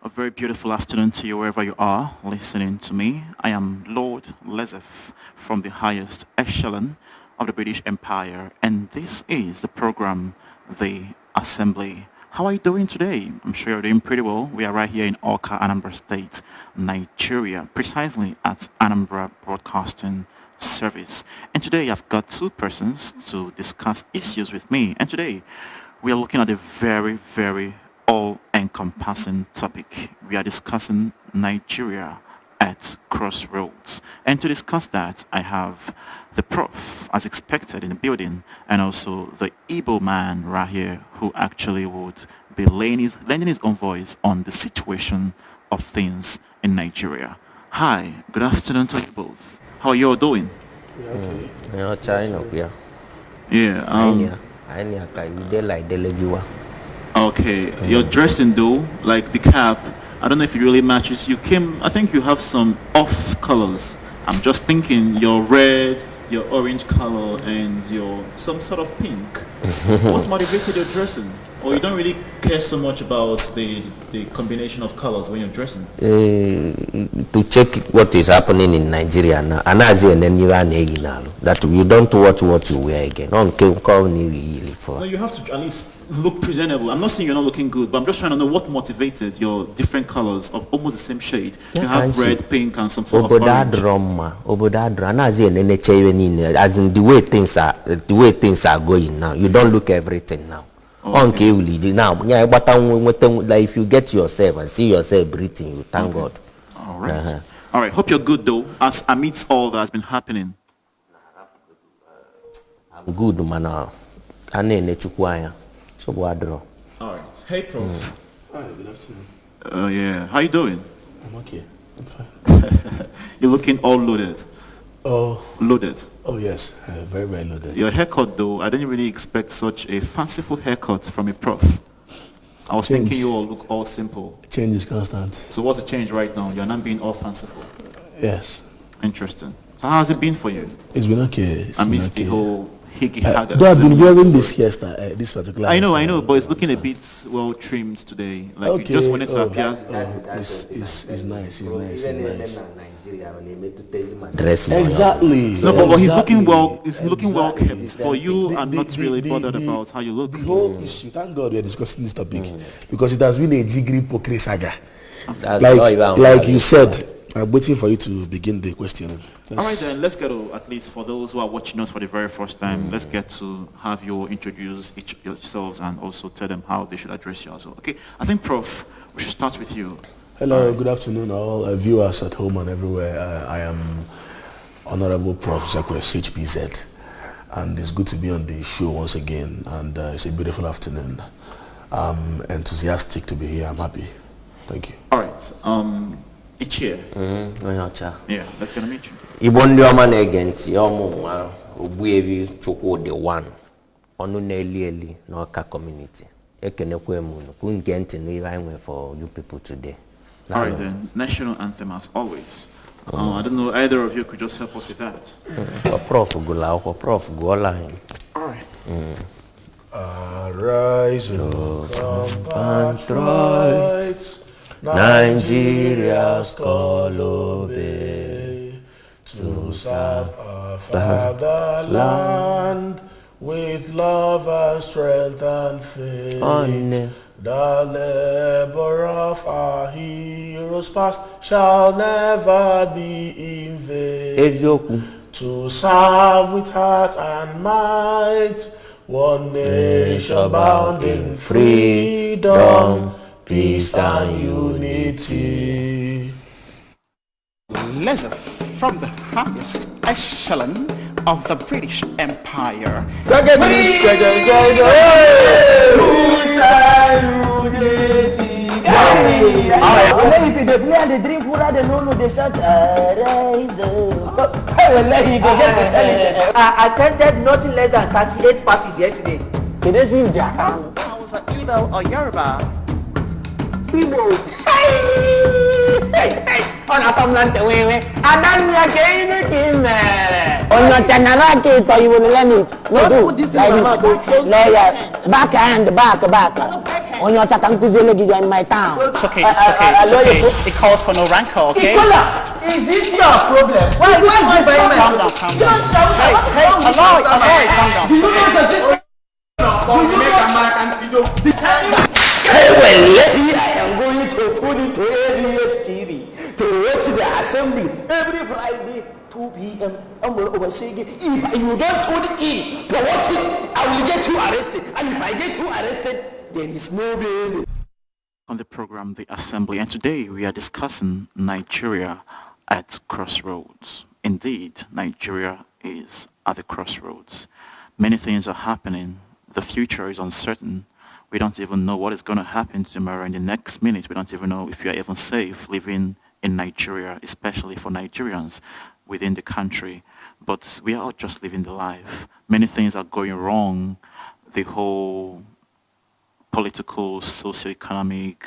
A very beautiful afternoon to you wherever you are listening to me. I am Lord Lezef from the highest echelon of the British Empire, and this is the program, The Assembly. How are you doing today? I'm sure you're doing pretty well. We are right here in Awka, Anambra State, Nigeria, precisely at Anambra Broadcasting Service. And today I've got two persons to discuss issues with me. And today we are looking at a very, very all-encompassing topic. We are discussing Nigeria at Crossroads. And to discuss that, I have the Prof, as expected, in the building, and also the Igbo man right here who actually would be lending his own voice on the situation of things in Nigeria. Hi, good afternoon to you both. How are you all doing? Okay, your dressing though, like the cap, I don't know if it really matches. I think you have some off colors. I'm just thinking your red, your orange color, and your some sort of pink. What motivated your dressing? Or you don't really care so much about the combination of colors when you're dressing? To check what is happening in Nigeria now, that you don't watch what you wear again. No, you have to at least look presentable. I'm not saying you're not looking good, but I'm just trying to know what motivated your different colors of almost the same shade. You have red, pink, and some sort of orange. As in the way things are going now, you don't look everything now. Okay. Now, like if you get yourself and see yourself breathing, you thank God. All right. All right. Hope you're good though, as amidst all that has been happening. I'm good, man. So what? All right. Hey, Prof. Hi. Good afternoon. Yeah. How you doing? I'm okay. I'm fine. You're looking all loaded. Oh. Loaded. Oh yes, very, very loaded. Your haircut though, I didn't really expect such a fanciful haircut from a prof. I was thinking you all look all simple. Change is constant. So what's the change right now? You're not being all fanciful. Yes. Interesting. So how has it been for you? It's been okay. Amidst the whole higgy-hagga. Though I've been wearing this hairstyle, this particular I know, but it's looking a bit well trimmed today. Like okay. You just wanted to appear. It's nice. Exactly. No, but he's looking well. He's looking well kept. But you are not really bothered about how you look. The whole issue. Thank God we are discussing this topic because it has been a jiggery pokery saga. Like you said, I'm waiting for you to begin the questioning. All right then, let's get to, at least for those who are watching us for the very first time, let's get to have you introduce yourselves and also tell them how they should address you as well. Okay, I think Prof, we should start with you. Hello, good afternoon all viewers at home and everywhere. I am Honorable Prof. ZEKWES, HPZ, and it's good to be on the show once again, and it's a beautiful afternoon. I'm enthusiastic to be here. I'm happy. Thank you. All right. Each year. Yeah, that's gonna meet you. Ibondi man against yomu obuevi chukwu the one onu na-eli n'Awka community. Ekenekwe mu kungenti no for you people today. All right then, national anthem as always. I don't know, either of you could just help us with that. Prof Gola. All right. Arise, O compatriots, Nigeria's call obey, to serve our fatherland with love and strength and faith. The labor of our heroes past shall never be in vain. To serve with heart and might, one nation bound in freedom, peace and unity. Lezef from the highest echelon of the British Empire. If they play and they drink water, they don't know they shout arise. I attended nothing less than 38 parties yesterday. Can they see you, Jack? Hausa, Igbo or Yoruba? Igbo. On a come land away. And then we are getting it in there. On your Tanaraki, you will let it. No, do this like this. Backhand, back. On your Tatankuzi in my town. It's okay. It calls for no rancor, okay? Is it your problem? Why is it by my Calm down. Calm down. I am going to tune into ABS TV to watch the assembly every Friday 2 p.m. If you don't tune in to watch it, I will get you arrested. And if I get you arrested, there is no bail. On the program, The Assembly, and today we are discussing Nigeria at Crossroads. Indeed, Nigeria is at the crossroads. Many things are happening. The future is uncertain. We don't even know what is going to happen tomorrow. In the next minute, we don't even know if you are even safe living in Nigeria, especially for Nigerians within the country. But we are all just living the life. Many things are going wrong. The whole political, socio-economic,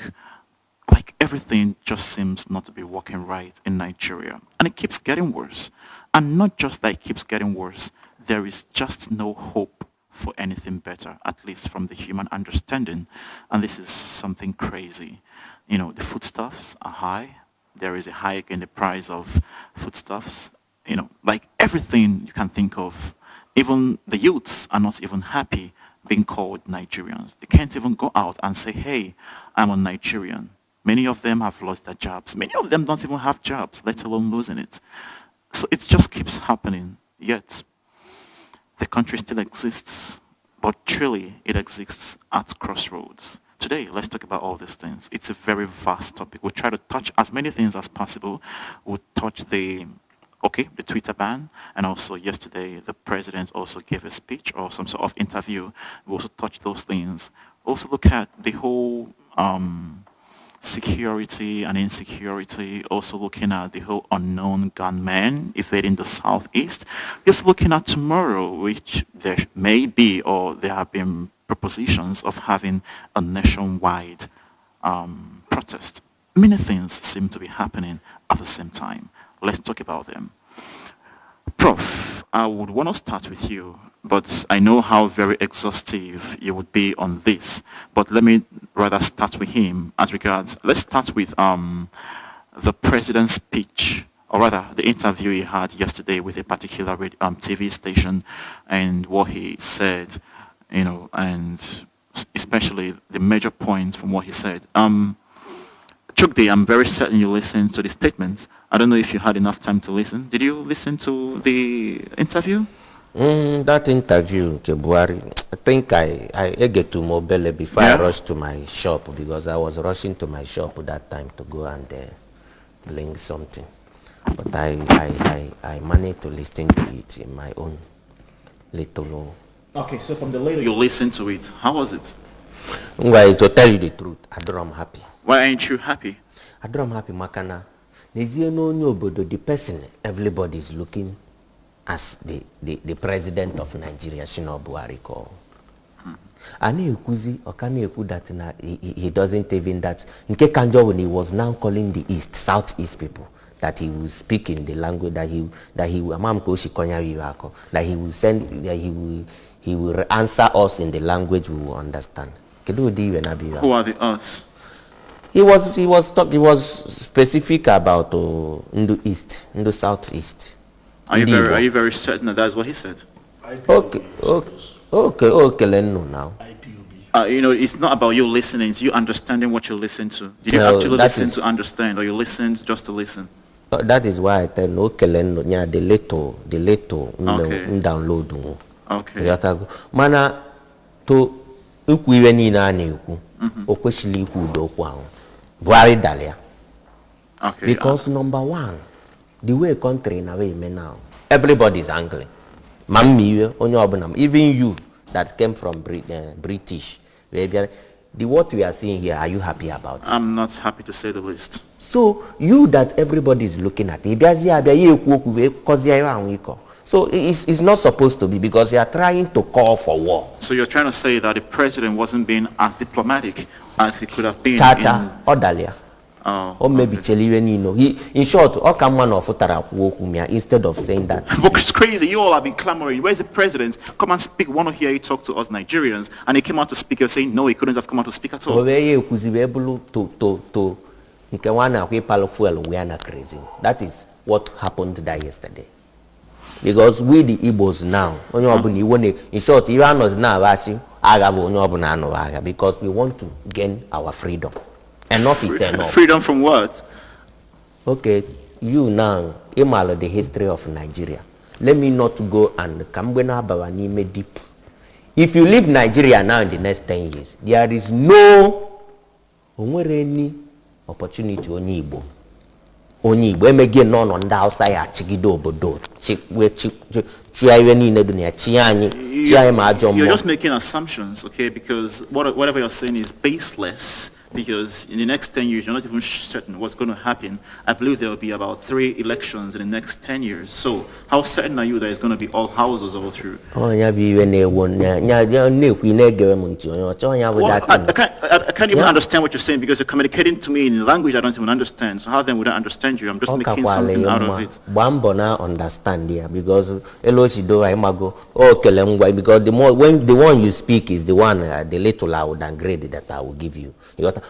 like everything just seems not to be working right in Nigeria. And it keeps getting worse. And not just that it keeps getting worse, there is just no hope for anything better, at least from the human understanding. And this is something crazy. You know, the foodstuffs are high. There is a hike in the price of foodstuffs. You know, like everything you can think of. Even the youths are not even happy being called Nigerians. They can't even go out and say, hey, I'm a Nigerian. Many of them have lost their jobs. Many of them don't even have jobs, let alone losing it. So it just keeps happening. Yet, the country still exists, but truly it exists at crossroads. Today, let's talk about all these things. It's a very vast topic. We'll try to touch as many things as possible. We'll touch the Twitter ban, and also yesterday the president also gave a speech or some sort of interview. We'll also touch those things. Also look at the whole security and insecurity, also looking at the whole unknown gunmen evading the southeast, just looking at tomorrow, which there may be, or there have been propositions of having a nationwide protest. Many things seem to be happening at the same time. Let's talk about them. Prof, I would want to start with you, but I know how very exhaustive you would be on this. But let me rather start with him as regards, let's start with the president's speech, or rather the interview he had yesterday with a particular TV station, and what he said, you know, and especially the major points from what he said. Chukde, I'm very certain you listened to the statements. I don't know if you had enough time to listen. Did you listen to the interview? That interview, Kebuari, I think I get to Mobile before I rushed to my shop, because I was rushing to my shop at that time to go and bring something. But I managed to listen to it in my own little. Okay, so from the later you listened to it, how was it? Well, to tell you the truth, I don't happy. Why aren't you happy? I don't happy, Makana. The person everybody is looking as the president of Nigeria, Shino Buhari. And that he doesn't even that. In Kekanjo, when he was now calling the southeast people, that he will speak in the language that he will send, that he will answer us in the language we will understand. Who are the us? He was specific about in the southeast. Are you very certain that that's what he said? Okay, let's know now. You know, it's not about you listening, it's you understanding what you listen to. Did you actually listen to understand, or you listened just to listen? That is why I tell no the little download. Okay. Mana to ukwiweni na aniku okweshili ikudo kwa Buhari Dalia. Okay. Because number one, the way country na way me now, everybody is angry. Even you that came from British, the what we are seeing here, are you happy about it? I'm not happy to say the least. So you that everybody is looking at, so it's not supposed to be, because you are trying to call for war. So you're trying to say that the president wasn't being as diplomatic as he could have been. Chacha or Dalia. Or maybe he, in short, all come one of instead of saying that. It's crazy. You all have been clamoring. Where's the president? Come and speak. We want to hear you talk to us Nigerians. And he came out to speak. You're saying no, he couldn't have come out to speak at all. That is what happened there yesterday. Because we the Igbos now, in short, Iran was now because we want to gain our freedom. Enough is enough. Freedom from what? Okay, you now, email the history of Nigeria. Let me not go and come deep. If you leave Nigeria now in the next 10 years, there is no any opportunity on Igbo. Only when we get on the outside, Chigido Bodo, you're just making assumptions, okay? Because whatever you're saying is baseless. Because in the next 10 years, you're not even certain what's going to happen. I believe there will be about 3 elections in the next 10 years. So how certain are you that it's going to be all houses all through? Well, I can't even understand what you're saying because you're communicating to me in language I don't even understand. So how then would I understand you? I'm just making something out of it. Bambona understand here because because the more when the one you speak is the one the little I would downgrade that I will give you.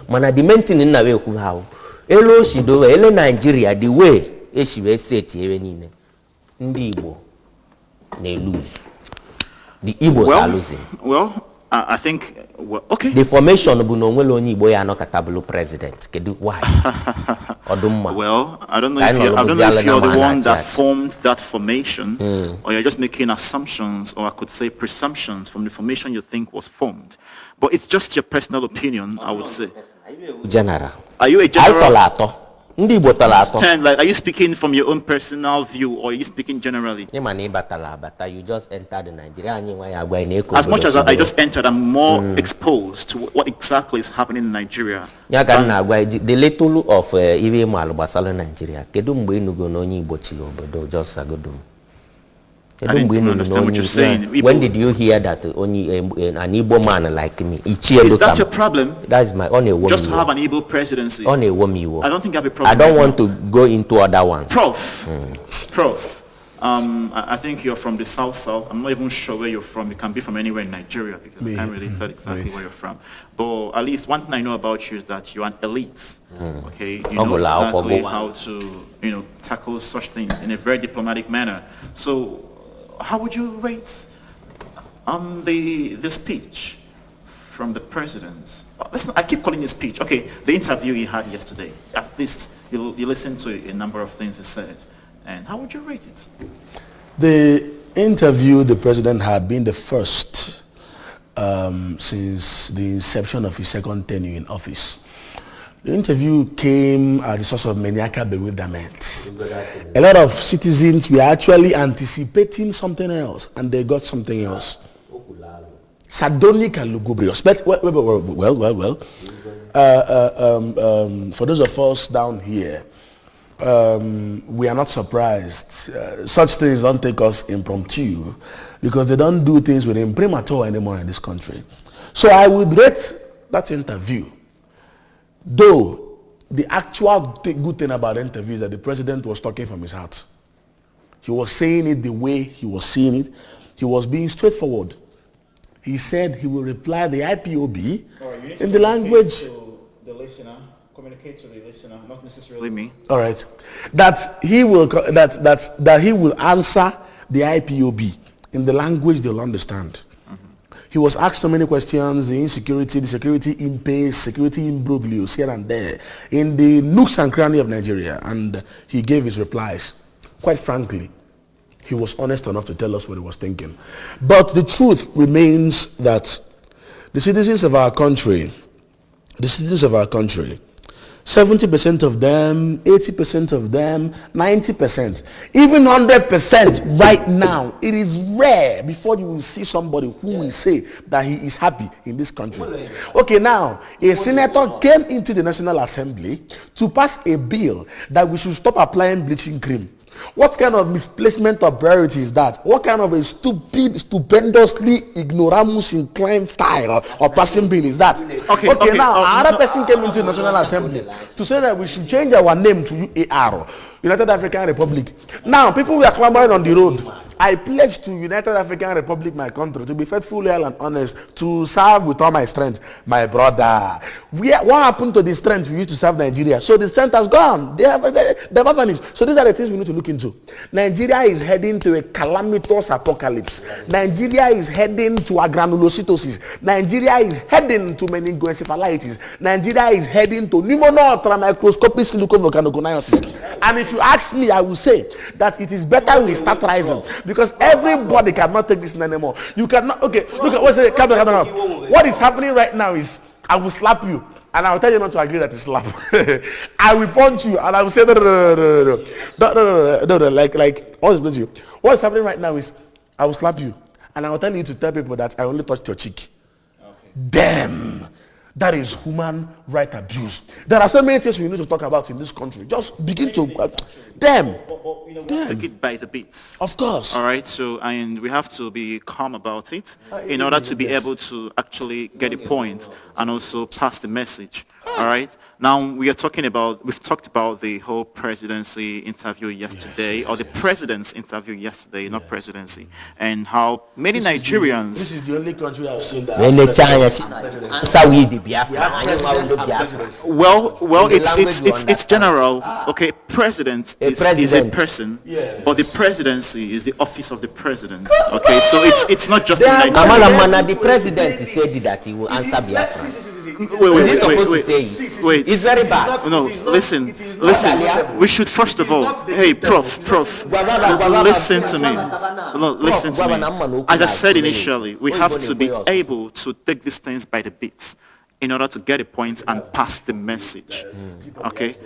Mana the main thing in na way how elo shido ele Nigeria the way she we set here ni ndi Igbo they lose. The Igbos are losing. Well, I think okay. The formation of Bunongwelo Igbo ya no katabulu president. Why? Well, I don't know if you're the one that formed that formation, or you're just making assumptions, or I could say presumptions from the formation you think was formed. But it's just your personal opinion, I would say. General. Are you a general? Like, are you speaking from your own personal view, or are you speaking generally? You just entered Nigeria. As much as I just entered, I'm more exposed to what exactly is happening in Nigeria. The little of Nigeria. Just I didn't understand what you're saying. When did you hear that only an Igbo man like me? Is that your problem? That is my only woman. Just to have an Igbo presidency. Only woman. I don't think I have a problem. I don't want to go into other ones. Prof. I think you're from the south. I'm not even sure where you're from. You can be from anywhere in Nigeria because I can't really tell exactly where you're from. But at least one thing I know about you is that you're an elite. Okay, you know exactly how to tackle such things in a very diplomatic manner. So how would you rate the speech from the president? Listen, I keep calling it speech. Okay, the interview he had yesterday. At least you listened to a number of things he said. And how would you rate it? The interview the president had been the first since the inception of his second tenure in office. The interview came at a source of maniacal bewilderment. A lot of citizens were actually anticipating something else, and they got something else. Sardonic and lugubrious. But well. For those of us down here, we are not surprised. Such things don't take us impromptu because they don't do things with imprimatur anymore in this country. So I would rate that interview. Though the actual good thing about the interview is that the president was talking from his heart. He was saying it the way he was seeing it. He was being straightforward. He said he will reply the IPOB in the language. The listener, communicate to the listener, not necessarily me. All right, that he will he will answer the IPOB in the language they'll understand. He was asked so many questions, the insecurity, the security impasse, security imbroglios here and there, in the nooks and crannies of Nigeria, and he gave his replies. Quite frankly, he was honest enough to tell us what he was thinking. But the truth remains that the citizens of our country, 70% of them, 80% of them, 90%, even 100% right now, it is rare before you will see somebody who will say that he is happy in this country. Okay, now, a senator came into the National Assembly to pass a bill that we should stop applying bleaching cream What kind of misplacement of priority is that? What kind of a stupid, stupendously ignoramus inclined style or passing bill is that? Okay, now another person came into the National Assembly to say that we should change our name to UAR, United African Republic. Now people were clamoring on the road. I pledge to United African Republic, my country, to be faithful, loyal, and honest, to serve with all my strength, my brother. What happened to the strength we used to serve Nigeria? So the strength has gone. They have vanished. So these are the things we need to look into. Nigeria is heading to a calamitous apocalypse. Nigeria is heading to agranulocytosis. Nigeria is heading to meningoencephalitis. Nigeria is heading to pneumomicroscopic leukovolcanoconiosis. And if you ask me, I will say that it is better we start rising. Because everybody cannot take this anymore. You cannot. Okay, look at what's it. Calm down. What is happening right now is I will slap you and I will tell you not to agree that it's slap. I will punch you and I will say no. Like what is you? What is happening right now is I will slap you and I will tell you to tell people that I only touched your cheek. Okay. Damn. That is human right abuse. There are so many things we need to talk about in this country. Just begin to damn. Take it by the beats. Of course. All right. So, and we have to be calm about it in order to be able to actually get a point and also pass the message. All right. Now we've talked about the whole presidency interview yesterday, or the president's interview yesterday, not presidency, and how many Nigerians. This is the only country I've seen that. Well, it's general. Okay, president is a person, but the presidency is the office of the president. Okay, so it's not just in Nigeria. The president said that he will answer Biafra. Wait. It's very bad. No, listen. We should first of all, hey, Prof, listen to me. Listen to me. As I said initially, we have to be able to take these things by the beats in order to get a point and pass the message. Okay?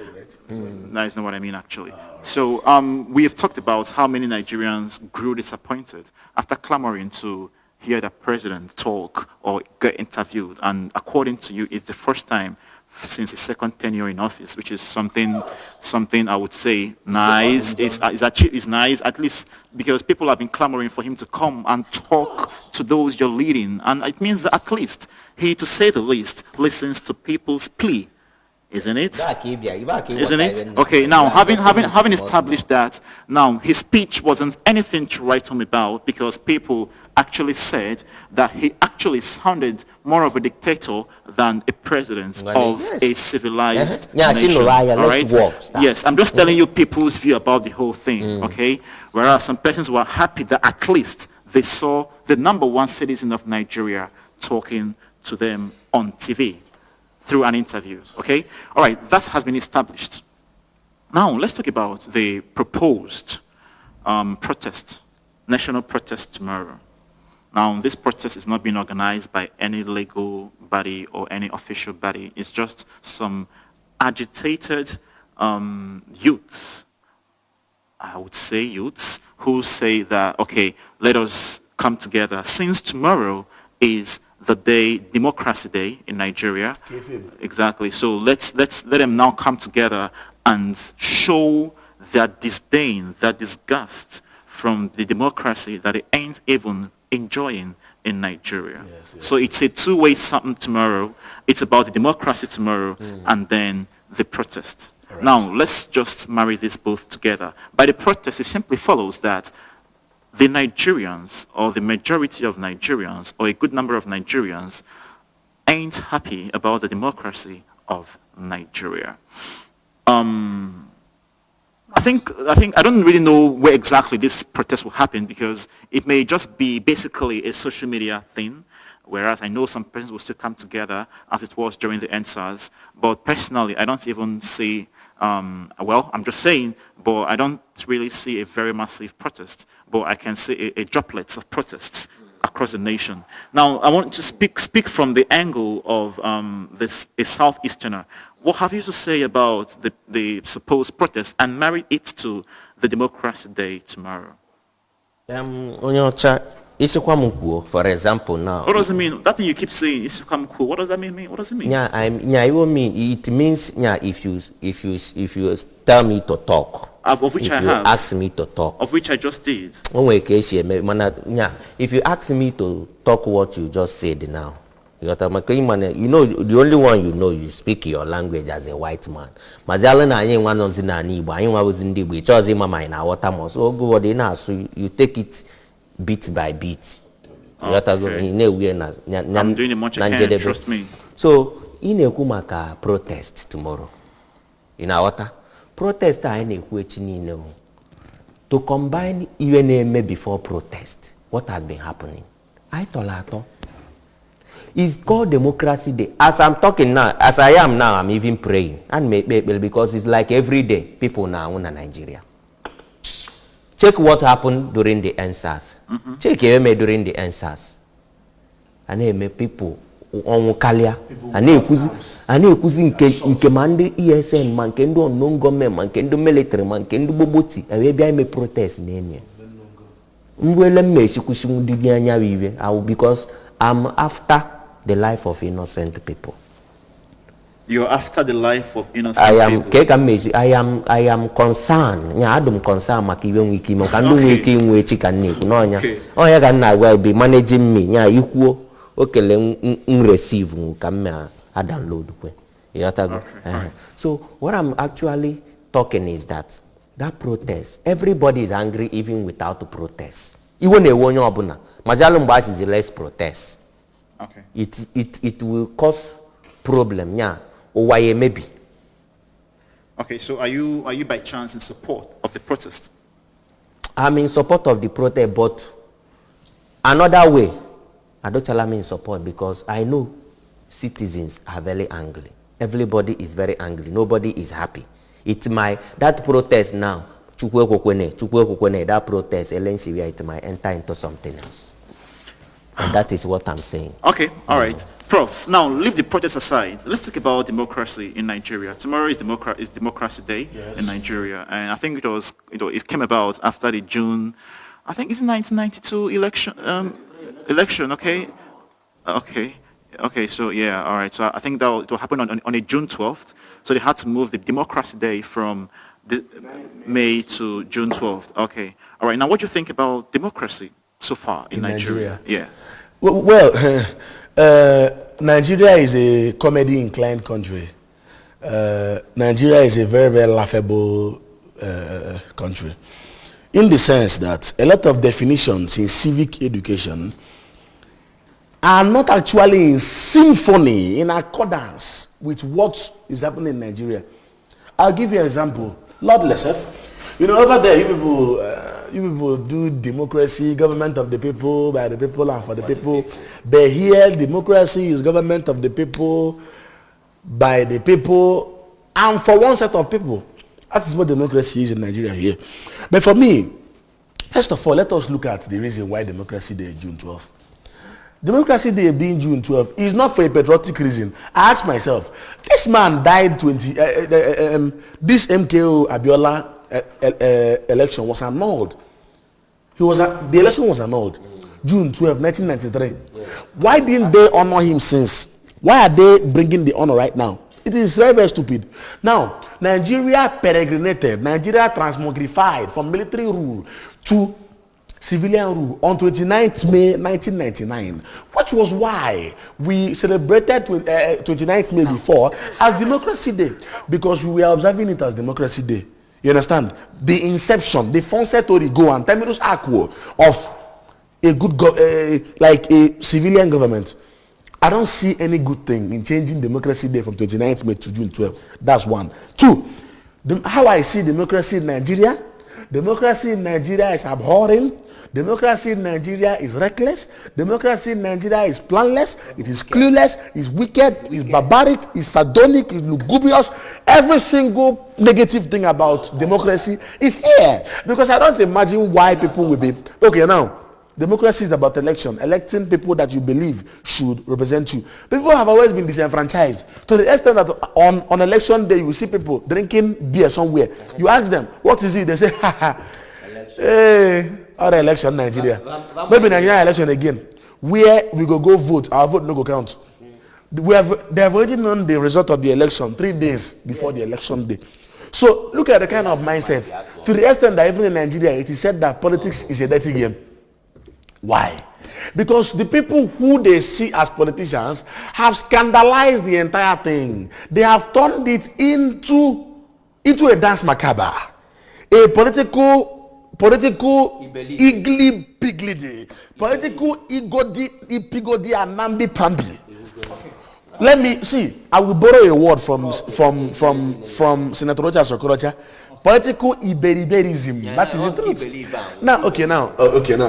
That is not what I mean, actually. So we have talked about how many Nigerians grew disappointed after clamoring to hear the president talk or get interviewed, and according to you, it's the first time since his second tenure in office, which is something I would say nice. It's nice, at least because people have been clamoring for him to come and talk to those you're leading, and it means that at least he, to say the least, listens to people's plea. Isn't it? Okay, now having established that, now his speech wasn't anything to write home about, because people actually said that he actually sounded more of a dictator than a president of a civilized nation. All right? Yes, I'm just telling you people's view about the whole thing, okay? Whereas some persons were happy that at least they saw the #1 citizen of Nigeria talking to them on TV through an interview, okay? All right, that has been established. Now, let's talk about the proposed protest, national protest tomorrow. Now, this protest is not being organized by any legal body or any official body. It's just some agitated youths, I would say youths, who say that, okay, let us come together. Since tomorrow is the day, Democracy Day in Nigeria. Exactly. So let them now come together and show their disdain, their disgust from the democracy that they ain't even enjoying in Nigeria. Yes. So it's a two-way something tomorrow. It's about the democracy tomorrow and then the protest. Right. Now, let's just marry this both together. By the protest, it simply follows that the Nigerians, or the majority of Nigerians, or a good number of Nigerians, ain't happy about the democracy of Nigeria. I don't really know where exactly this protest will happen, because it may just be basically a social media thing, whereas I know some persons will still come together as it was during the NSAS. But personally, I don't even see, well, I'm just saying, but I don't really see a very massive protest, but I can see a droplets of protests across the nation. Now, I want to speak from the angle of a Southeasterner. What have you to say about the supposed protest and marry it to the Democracy Day tomorrow? For example, now. What does it mean? That thing you keep saying, what does that mean? What does it mean? It means, if you tell me to talk, of which if I you have. ask me to talk. Of which I just did. If you ask me to talk what you just said now, you know, the only one you know, you speak your language as a white man. So you take it bit by bit. Okay. I'm doing as much I can, trust me. So, in a kumaka protest tomorrow. In our water, protest to combine even before protest. What has been happening? I told it's called Democracy Day. As I'm talking now, as I am now, I'm even praying. And because it's like every day, people now in Nigeria. Check what happened during the NSAS. Check during the NSAS. And people on Kalia. And ekuzi nke mande ESN man kendo non government man kendo military man kendo boboti. Ewe bia me protest name. Mwele me shikushungu di anya wiwe. Because I'm after the life of innocent people. You're after the life of innocent people. I am concerned. Yeah, I don't concern makiwe wiki mo kandu wiki nwe chikani no nya. Oh ya ganna will be managing me. Yeah, you okay receive come I download kwe. So what I'm actually talking is that protest, everybody is angry even without a protest. Even a one abuna. Majalum bash is less protest. Okay. It will cause problem, yeah. Or why maybe. Okay, so are you by chance in support of the protest? I'm in support of the protest, but another way, I don't tell I'm in support because I know citizens are very angry. Everybody is very angry. Nobody is happy. That protest now, that protest, it might enter into something else. And that is what I'm saying. Okay, all right. Prof, now leave the protest aside. Let's talk about democracy in Nigeria. Tomorrow is Democracy Day in Nigeria, and I think it came about after the June, I think it's 1992 election. Okay. So yeah, all right. So I think that will happen on a June 12th. So they had to move the Democracy Day from May to June 12th. Okay, all right. Now, what do you think about democracy so far in Nigeria? Yeah. Well, Nigeria is a comedy-inclined country. Nigeria is a very, very laughable country, in the sense that a lot of definitions in civic education are not actually in symphony, in accordance with what is happening in Nigeria. I'll give you an example. Lord Lesef, you know, over there, you people do democracy, government of the people, by the people and for the people. But here, democracy is government of the people, by the people, and for one set of people. That is what democracy is in Nigeria here. But for me, first of all, let us look at the reason why Democracy Day is June 12th. Democracy Day being June 12th is not for a patriotic reason. I ask myself, this man died this MKO Abiola election was annulled. The election was annulled. June 12, 1993. Why didn't they honor him since? Why are they bringing the honor right now? It is very, very stupid. Now, Nigeria peregrinated, Nigeria transmogrified from military rule to civilian rule on 29th May 1999, which was why we celebrated 29th May before as Democracy Day, because we were observing it as Democracy Day. You understand? The inception, the fonsetori go and terminus aquo of a good like a civilian government. I don't see any good thing in changing Democracy Day from 29th May to June 12. That's one. Two, how I see democracy in Nigeria. Democracy in Nigeria is abhorring. Democracy in Nigeria is reckless. Democracy in Nigeria is planless. It is clueless. It's wicked. It's barbaric. It's sardonic. It's lugubrious. Every single negative thing about democracy is here. Because I don't imagine why people will be... Okay, now, democracy is about electing people that you believe should represent you. People have always been disenfranchised to the extent that on election day you see people drinking beer somewhere. You ask them, what is it? They say, hey, other election Nigeria. Maybe Nigeria election again. Where we go vote, our vote no go count. They have already known the result of the election 3 days before the election day. So look at the kind of mindset. To the extent that even in Nigeria, it is said that politics is a dirty game. Why? Because the people who they see as politicians have scandalized the entire thing. They have turned it into a dance macabre, a political igly pigledy, political igodi and namby pamby. Let me see. I will borrow a word from Senator Rocha Sokorocha. Political iberiberism. That is the truth. Now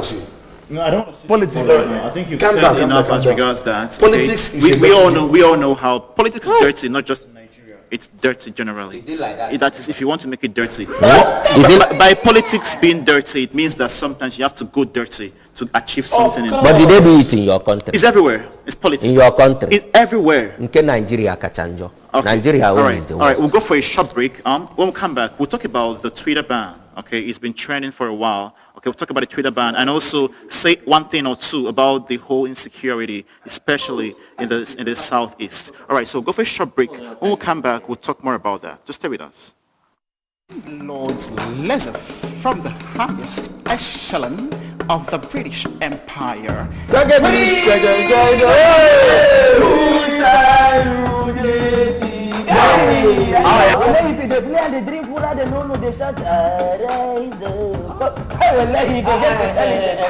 see. No, I don't see politics. I think you've said enough as regards that. Politics is we all know how politics is dirty, not just in Nigeria. It's dirty generally. Is it like that? That is, if you want to make it dirty. By politics being dirty, it means that sometimes you have to go dirty to achieve something. But did they do it in your country? It's everywhere. It's politics. In your country? It's everywhere. In Nigeria, Kachanjo. Okay. Nigeria is the worst. All right, we'll go for a short break. When we come back, we'll talk about the Twitter ban. Okay, it's been trending for a while. Okay, we'll talk about the Twitter ban and also say one thing or two about the whole insecurity, especially in the southeast. All right, so we'll go for a short break. When we come back, we'll talk more about that. Just stay with us. Lord Lezef from the highest echelon of the British Empire. If they play and they drink water, they don't know they shout, rise up.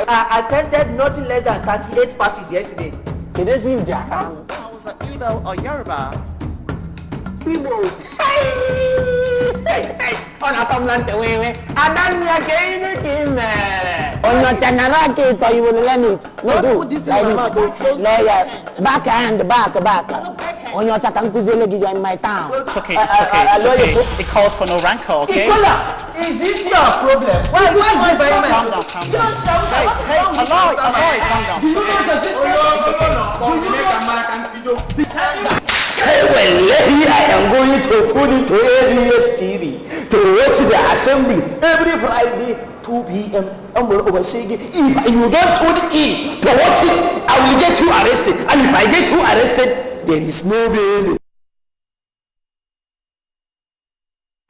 I attended nothing less than 38 parties yesterday. It is in Japan. I was an Igbo or Yoruba. Igbo. Hey, on a comlante wewe. Adanya keine kime. On your chanarake to you will learn it. No do. Like this. Lawyer. Backhand, back. On your chakankuzele give you in my town. It's okay. It calls for no rancor, okay? Is it your problem? Why is it by me? Calm down. Hey, Aloy, calm down. It's okay. Hey, well, here I am going to tune into ABS TV to watch the assembly every Friday, 2 p.m. If you don't tune in to watch it, I will get you arrested. And if I get you arrested, there is no bail.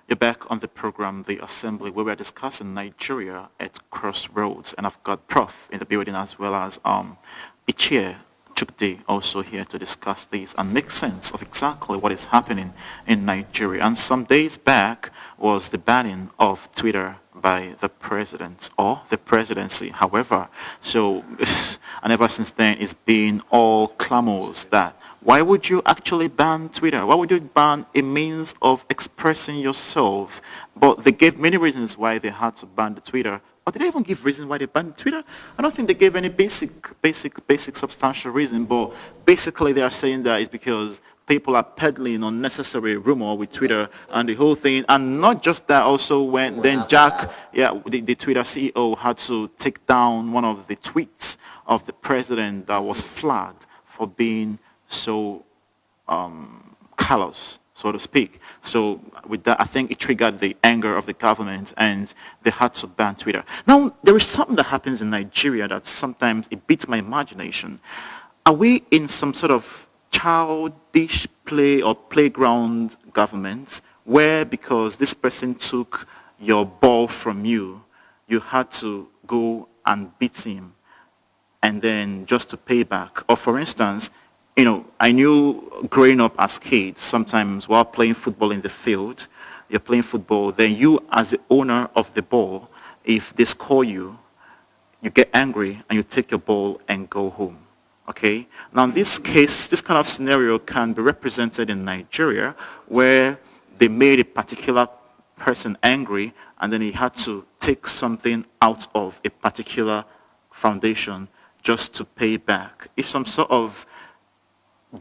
You're back on the program, The Assembly, where we're discussing Nigeria at Crossroads. And I've got Prof in the building as well as Ichie Chukde also here to discuss this and make sense of exactly what is happening in Nigeria. And some days back was the banning of Twitter by the president or the presidency, however. So, and ever since then, it's been all clamors that why would you actually ban Twitter? Why would you ban a means of expressing yourself? But they gave many reasons why they had to ban the Twitter. But did they even give reasons why they banned Twitter? I don't think they gave any basic substantial reason. But basically they are saying that it's because people are peddling unnecessary rumor with Twitter and the whole thing. And not just that, also when then Jack, the Twitter CEO had to take down one of the tweets of the president that was flagged for being so callous, so to speak. So with that, I think it triggered the anger of the government and they had to ban Twitter. Now, there is something that happens in Nigeria that sometimes it beats my imagination. Are we in some sort of childish play or playground government where because this person took your ball from you, you had to go and beat him and then just to pay back? Or for instance, you know, I knew growing up as kids, sometimes while playing football in the field, you're playing football, then you as the owner of the ball, if they score you, you get angry and you take your ball and go home. Okay? Now in this case, this kind of scenario can be represented in Nigeria where they made a particular person angry and then he had to take something out of a particular foundation just to pay back. It's some sort of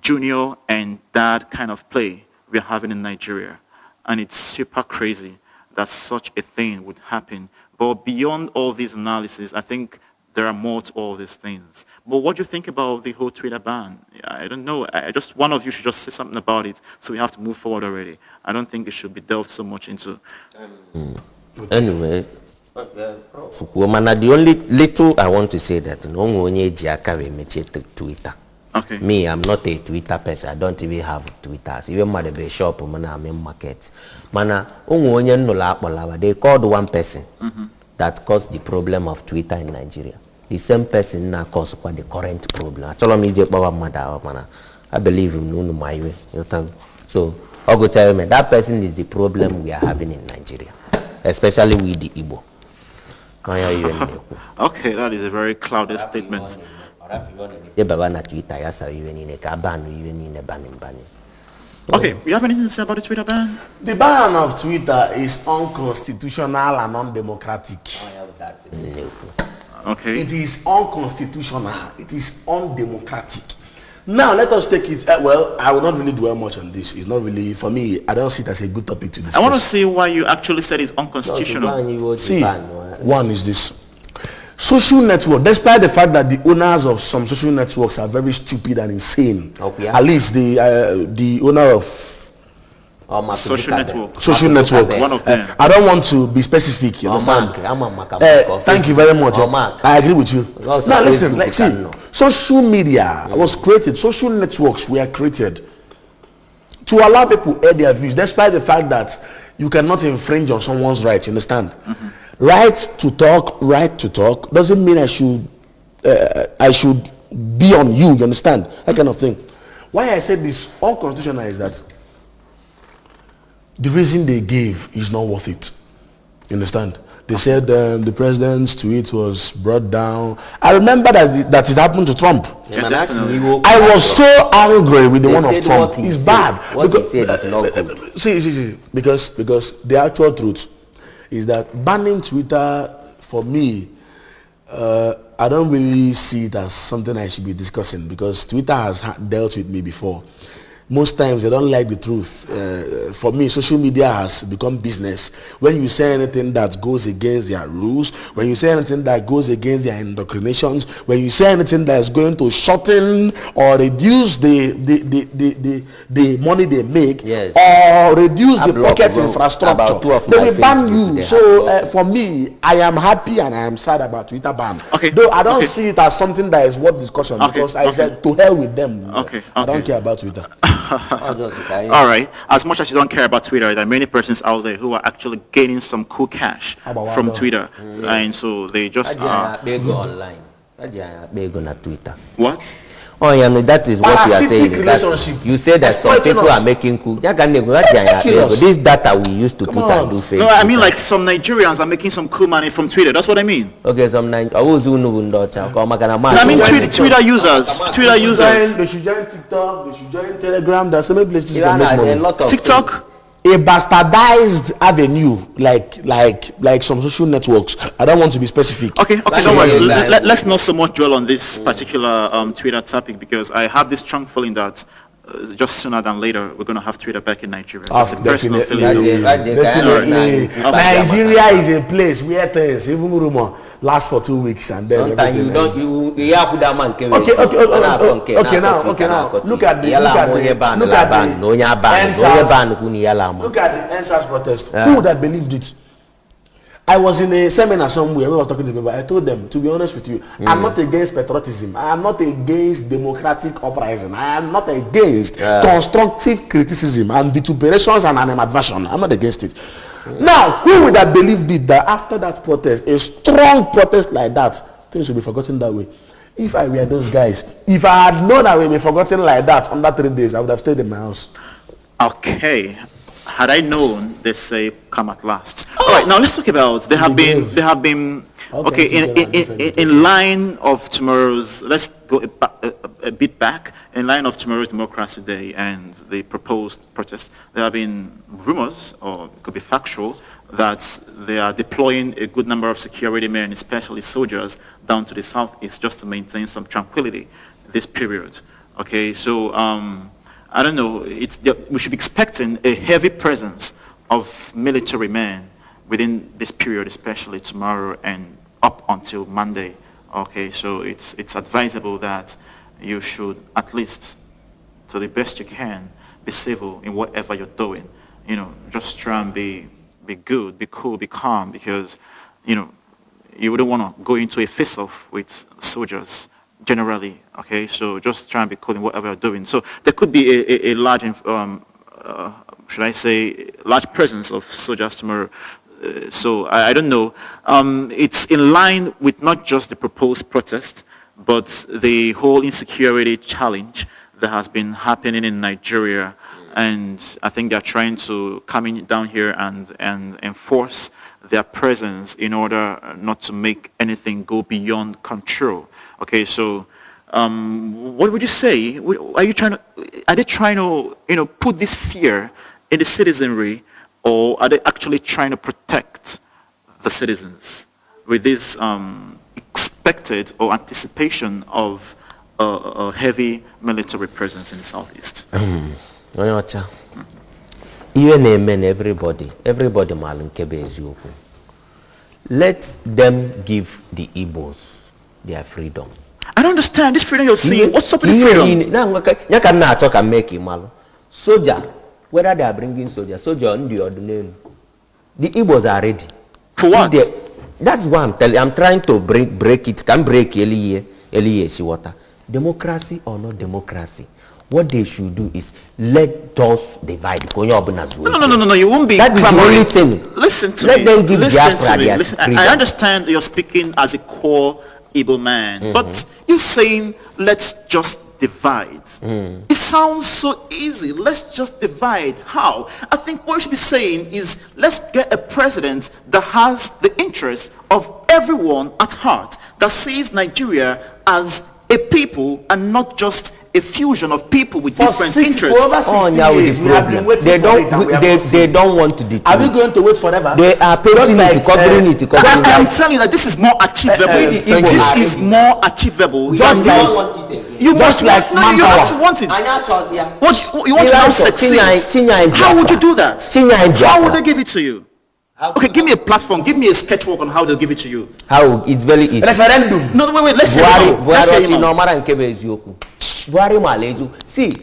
junior and dad kind of play we're having in Nigeria. And it's super crazy that such a thing would happen. But beyond all these analyses, I think there are more to all these things. But what do you think about the whole Twitter ban? I don't know. One of you should just say something about it so we have to move forward already. I don't think it should be delved so much into. Anyway, the only little I want to say that no one Twitter. Okay. Me, I'm not a Twitter person. I don't even have Twitter. Even my be shop, I'm in market. They called one person that caused the problem of Twitter in Nigeria. The same person now caused the current problem. I believe in my way. So, I'll go tell you, that person is the problem we are having in Nigeria, especially with the Igbo. Okay, that is a very clouded statement. Okay, you have anything to say about the Twitter ban? The ban of Twitter is unconstitutional and undemocratic. Okay. It is unconstitutional. It is undemocratic. Now, let us take it. Well, I will not really dwell much on this. It's not really, for me, I don't see it as a good topic to discuss. I want to see why you actually said it's unconstitutional. See, one is this. Social network, despite the fact that the owners of some social networks are very stupid and insane, at least the owner of Social network. One of them. I don't want to be specific, you understand? Thank you very much. I agree with you. Now listen, like see, social media was created, social networks were created to allow people to air their views, despite the fact that you cannot infringe on someone's right, you understand? Right to talk doesn't mean I should be on you understand? That kind of thing. Why I said this unconstitutional is that the reason they gave is not worth it. You understand? They said the president's tweet was brought down. I remember that it happened to Trump. I was so angry with the one of Trump. It's bad. What he said is not good. See, because the actual truth is that banning Twitter, for me, I don't really see it as something I should be discussing, because Twitter has dealt with me before. Most times they don't like the truth. For me, social media has become business. When you say anything that goes against their rules, when you say anything that goes against their indoctrinations, when you say anything that is going to shorten or reduce the money they make, or reduce the pocket infrastructure, they will ban you. So for me, I am happy and I am sad about Twitter ban. Okay. Though I don't see it as something that is worth discussion, because I said to hell with them. I don't care about Twitter. All right. As much as you don't care about Twitter, there are many persons out there who are actually gaining some cool cash from Twitter, and so they just online. What? Oh yeah, no, that is what you are saying. You say that some people are making cool. This data we used to put and do Facebook. No, I mean like some Nigerians are making some cool money from Twitter. That's what I mean. Okay, some I mean Twitter users. They should join TikTok. They should join Telegram. There's so many places to make money. TikTok. A bastardized avenue like some social networks. I don't want to be specific. Okay, don't worry. Let's not so much dwell on this particular Twitter topic, because I have this strong feeling that just sooner than later we're going to have Twitter back in Nigeria. Definitely. Nigeria is a place where things, even rumor, last for 2 weeks and then okay, now look at the NSAS protest. Who would have believed it? I was in a seminar somewhere where I was talking to people. I told them, to be honest with you, I'm not against patriotism. I am not against democratic uprising. I am not against constructive criticism and vituperations and animadversion. I'm not against it. Now, who would have believed it that after that protest, a strong protest like that, things should be forgotten that way? If I were those guys, if I had known I would be forgotten like that under 3 days, I would have stayed in my house. Okay. Had I known, they say, come at last. All right, now let's talk about, there have been, okay, in line of tomorrow's, let's go a bit back, in line of tomorrow's Democracy Day and the proposed protest, there have been rumors, or it could be factual, that they are deploying a good number of security men, especially soldiers, down to the southeast just to maintain some tranquility this period. Okay, so I don't know, we should be expecting a heavy presence of military men within this period, especially tomorrow and up until Monday. Okay, so it's advisable that you should, at least to the best you can, be civil in whatever you're doing. You know, just try and be good, be cool, be calm, because, you know, you wouldn't want to go into a face-off with soldiers generally. Okay, so just try and be cool in whatever you're doing. So there could be a large, should I say, large presence of soldiers tomorrow. So I don't know. It's in line with not just the proposed protest, but the whole insecurity challenge that has been happening in Nigeria. And I think they're trying to come in down here and enforce their presence in order not to make anything go beyond control. Okay, so what would you say? Are they trying to, put this fear in the citizenry, or are they actually trying to protect the citizens with this expected or anticipation of a heavy military presence in the southeast? Even amen, everybody malunkebe eziokwu. Let them give the Igbos their freedom. I don't understand this freedom you're saying. What's up with the freedom? Soldier, whether they are bringing soldier on the ordinary, the Igbos are ready. For what? That's what I'm telling you. I'm trying to break it. Can break Eli water. Democracy or not democracy? What they should do is let us divide. No, you won't be. That's the only thing. Listen to me. Let them give Biafra their freedom. I understand you're speaking as a core Igbo man, but you're saying let's just divide. It sounds so easy. Let's just divide. How? I think what you should be saying is let's get a president that has the interests of everyone at heart, that sees Nigeria as a people and not just a fusion of people with different interests. For over 60 years, we have been waiting they don't want to do. Are we going to wait forever? They are painting it, covering it. I'm telling you that this is more achievable. This is more achievable. Just like you must like no, you have to want it. What you want to now succeed? How would you do that? How would they give it to you? Okay, give me a platform. Give me a sketchwork on how they'll give it to you. How? It's very easy. Referendum. No, wait. Let's hear See,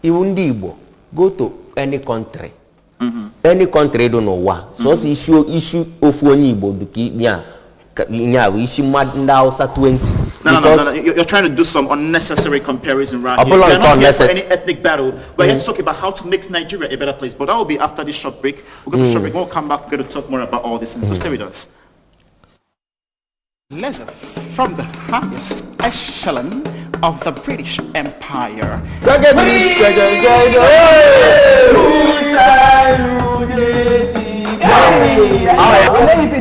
even Igbo, go to any country. Any country don't know what. So issue of one Igbo issue Madnausa 20. No. You're trying to do some unnecessary comparison right here. We're not here for any ethnic battle. We're here to talk about how to make Nigeria a better place. But that will be after this short break. We're going to short break. We'll come back. We're going to talk more about all this. So stay with us. Lesser from the highest echelon of the British Empire. If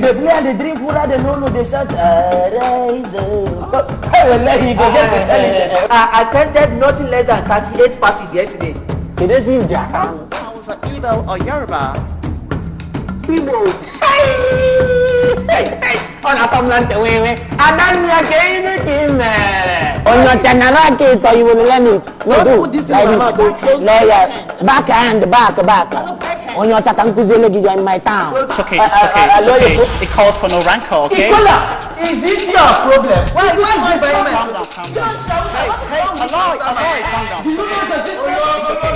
they play and they drink water, they know they shout, rise up. I attended nothing less than 38 parties yesterday. Hausa, Igbo, or Yoruba? On a permanent way. I don't like anything. On your channel, you will learn it. No, do this lawyer. Back. On your channel, you in my town. It's okay. It calls for no rancor, okay? Is it your problem? Why is it by my... Calm down. Hey, calm down. It's okay.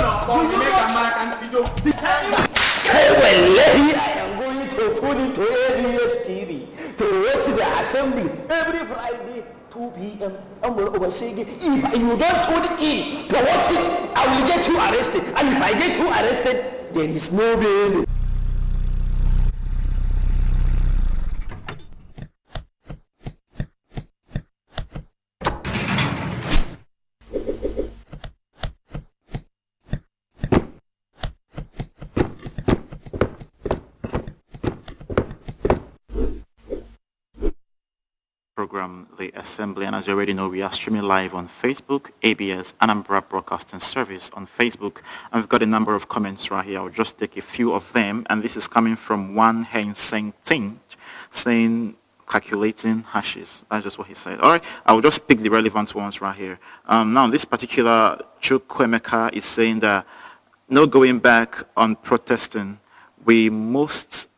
To tune into ABS TV to watch the assembly every Friday 2 p.m. If you don't tune in to watch it, I will get you arrested. And if I get you arrested, there is no bail. Program The Assembly, and as you already know, we are streaming live on Facebook, ABS, Anambra Broadcasting Service on Facebook, and we've got a number of comments right here. I'll just take a few of them, and this is coming from Wan Heng Seng Ting, saying calculating hashes. That's just what he said. All right, I will just pick the relevant ones right here. Now, this particular Chukwemeka is saying that no going back on protesting. We must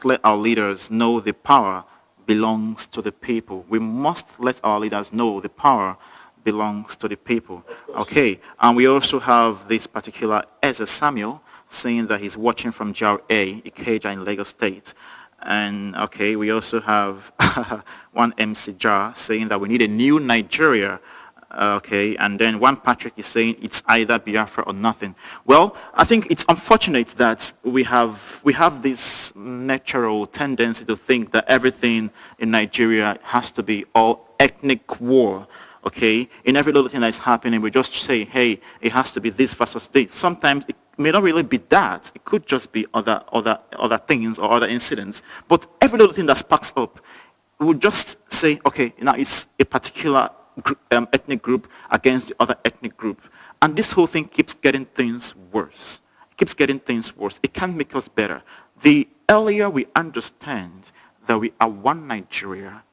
let our leaders know the power belongs to the people. We must let our leaders know the power belongs to the people. Okay, and we also have this particular Ezra Samuel saying that he's watching from Jar A, Ikeja in Lagos State. And okay, we also have one MC Jar saying that we need a new Nigeria. Okay, and then one Patrick is saying it's either Biafra or nothing. Well, I think it's unfortunate that we have this natural tendency to think that everything in Nigeria has to be all ethnic war. Okay, in every little thing that's happening, we just say, hey, it has to be this versus this. Sometimes it may not really be that. It could just be other things or other incidents. But every little thing that sparks up, we would just say, okay, now it's a particular ethnic group against the other ethnic group. And this whole thing keeps getting things worse. It keeps getting things worse. It can't make us better. The earlier we understand that we are one Nigeria,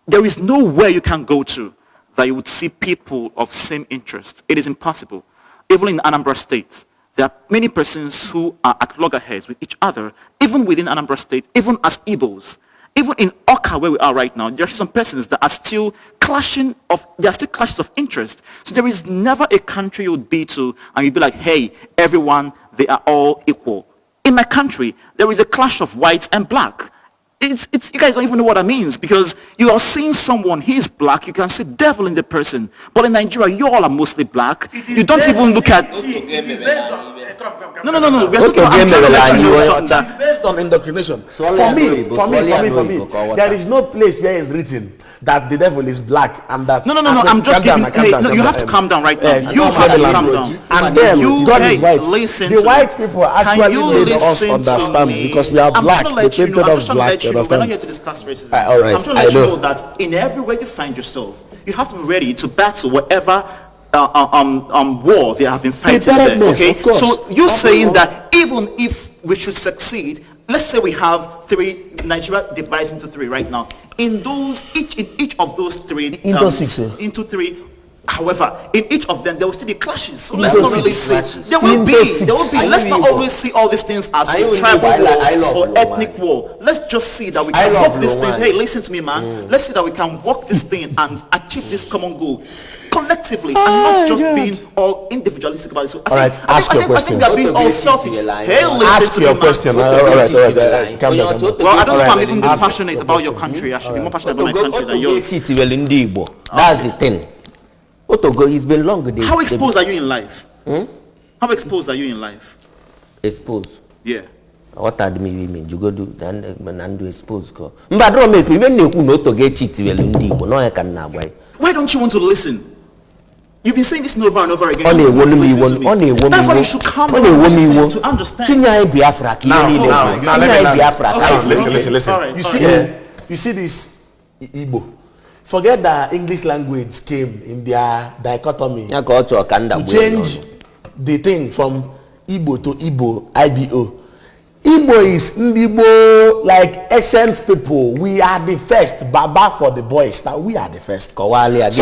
there is nowhere you can go to that you would see people of same interest. It is impossible. Even in Anambra State, there are many persons who are at loggerheads with each other, even within Anambra State, even as Igbos. Even in Oka, where we are right now, there are some persons that are still clashing there are still clashes of interest. So there is never a country you would be to and you'd be like, hey, everyone, they are all equal. In my country, there is a clash of whites and black. You guys don't even know what that means, because you are seeing someone, he is black, you can see devil in the person. But in Nigeria, you all are mostly black. You don't even look at... It is based on... No. We are talking about... I'm trying to let you know something. It's based on indoctrination. For me, there is no place where it's written that the devil is black and that... No, I'm just giving... You have to calm down right now. You have to calm down. And then, God is white. Listen the white people actually made us understand because we are black. They painted us black. We're not here to discuss racism. All right, I'm trying to let you know that in everywhere you find yourself, you have to be ready to battle whatever war they have been fighting there. Okay, so you're saying that even if we should succeed, let's say we have Nigeria divides into three right now. In each of those three, into three. However, in each of them, there will still be clashes. So let's not really see. There will be. Let's not always see all these things as a tribal war or ethnic war. Let's just see that we can work these things. Hey, listen to me, man. Let's see that we can work this thing and achieve this common goal collectively, and not just being all individualistic about it. So ask your question. I think we are being all selfish. Hey, ask your question. All right. Calm down. Well, I don't know if I'm even this passionate about your country. I should be more passionate about my country than yours. That's the thing. Otogo, it's been long. How exposed are you in life? How exposed are you in life? Exposed? Yeah. What do you mean? You go do and expose. But why don't you want to listen? You've been saying this over and over again. That's why you should come and listen to understand. Now, listen. You see this Igbo. Forget that English language came in their dichotomy to change the thing from Igbo to Igbo, IBO. Igbo is Ndibo, like ancient people. We are the first. Baba for the boys. Now we are the first. So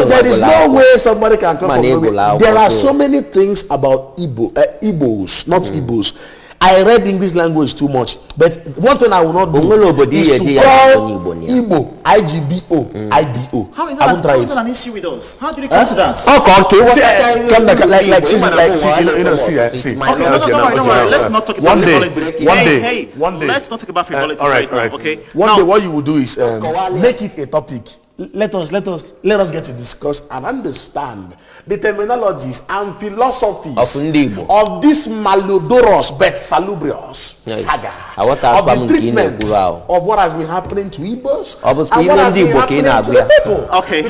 there is no way somebody can come from nowhere. There are so many things about Igbos, not Igbos. I read English language too much, but one thing I will not do is to call Igbo, IGBO, IBO. How is that an issue with us? How did it come to that? See. Let's not talk about frivolity. Let's not talk about frivolity right now, okay? One day what you will do is make it a topic. Let us get to discuss and understand the terminologies and philosophies of this malodorous but salubrious saga of the treatment of what has been happening to Igbos and what has been happening to the people. Okay.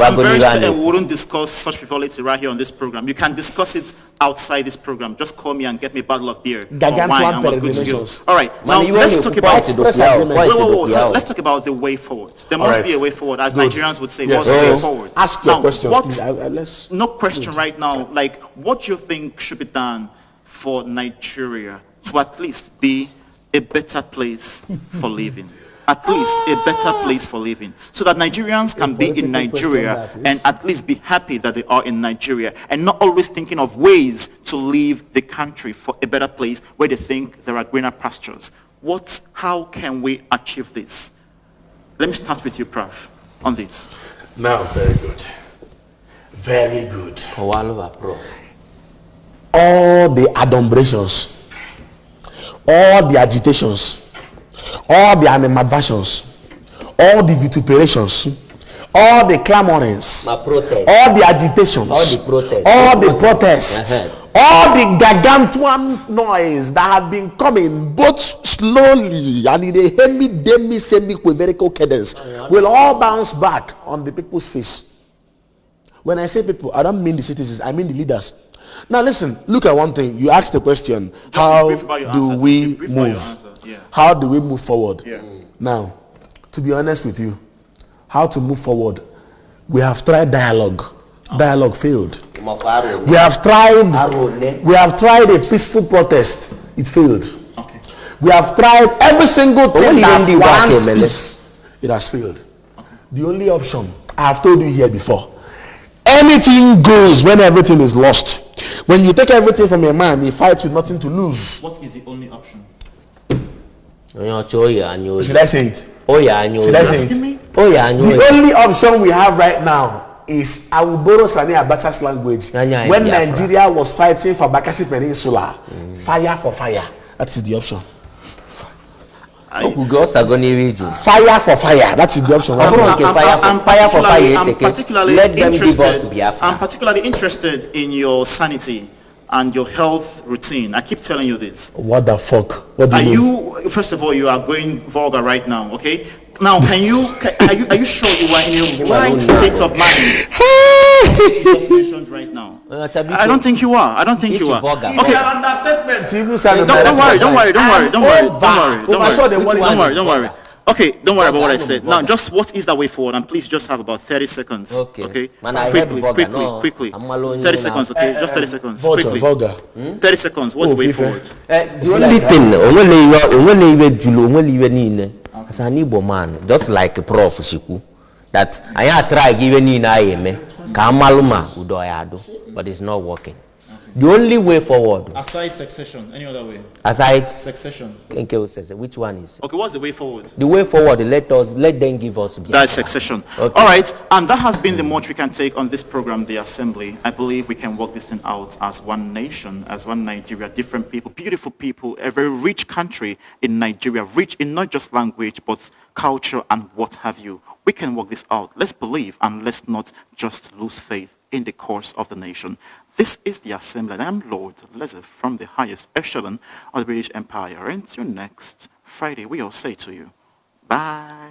I'm very sure we wouldn't discuss such frivolity right here on this program. You can discuss it outside this program. Just call me and get me a bottle of beer or wine and we're good to go. All right, now let's talk about the way forward. There must be a way forward, as Nigerians would say. What's the way forward? Ask your question. No question right now. Like, what do you think should be done for Nigeria to at least be a better place for living? At least a better place for living, so that Nigerians can be in Nigeria and at least be happy that they are in Nigeria, and not always thinking of ways to leave the country for a better place where they think there are greener pastures. How can we achieve this? Let me start with you, Prof, on this. Now, very good. Very good. all the adumbrations, all the agitations, all the animadversions, all the vituperations, all the clamorings, all the agitations, all the protests, all the gargantuan noise that have been coming both slowly and in a hemi-demi semi-quaverical cadence will all bounce back on the people's face. When I say people, I don't mean the citizens, I mean the leaders. Now listen, look at one thing. You asked the question, how do we move? How do we move forward? Now, to be honest with you, how to move forward? We have tried dialogue. Dialogue failed. We have tried a peaceful protest. It failed. Okay. We have tried every single thing that wants peace. It has failed. Okay. The only option, I have told you here before, anything goes when everything is lost. When you take everything from a man, he fights with nothing to lose. What is the only option? Should I say it? Should I say it? The only option we have right now is, I will borrow Sani Abacha's language. When Nigeria was fighting for Bakassi Peninsula, fire for fire. That is the option. Fire for fire. That is the option. I'm particularly interested in your sanity and your health routine. I keep telling you this. What the fuck? What do you mean? First of all, you are going vulgar right now, okay? Now, are you sure you are in a right state of mind? You just mentioned right now. I don't think you are. Okay. Don't worry. Okay, don't worry about what I said. Now, just what is the way forward? And please just have about 30 seconds. Okay. Quickly. 30 seconds, okay? Just 30 seconds. Quickly. 30 seconds. What's the way forward? The only thing, as an Igbo man, just like Prof Shiku, that I try giving in Kamaluma Udoyado, but it's not working. The only way forward. Aside succession, any other way? Aside succession. Which one is? Okay, what's the way forward? The way forward, let them give us. That's succession. Okay. All right, and that has been the much we can take on this program, the Assembly. I believe we can work this thing out as one nation, as one Nigeria, different people, beautiful people, a very rich country in Nigeria, rich in not just language, but culture and what have you. We can work this out. Let's believe and let's not just lose faith in the course of the nation. This is the Assembly, and I'm Lord Lezef from the highest echelon of the British Empire. Until next Friday, we all say to you, bye.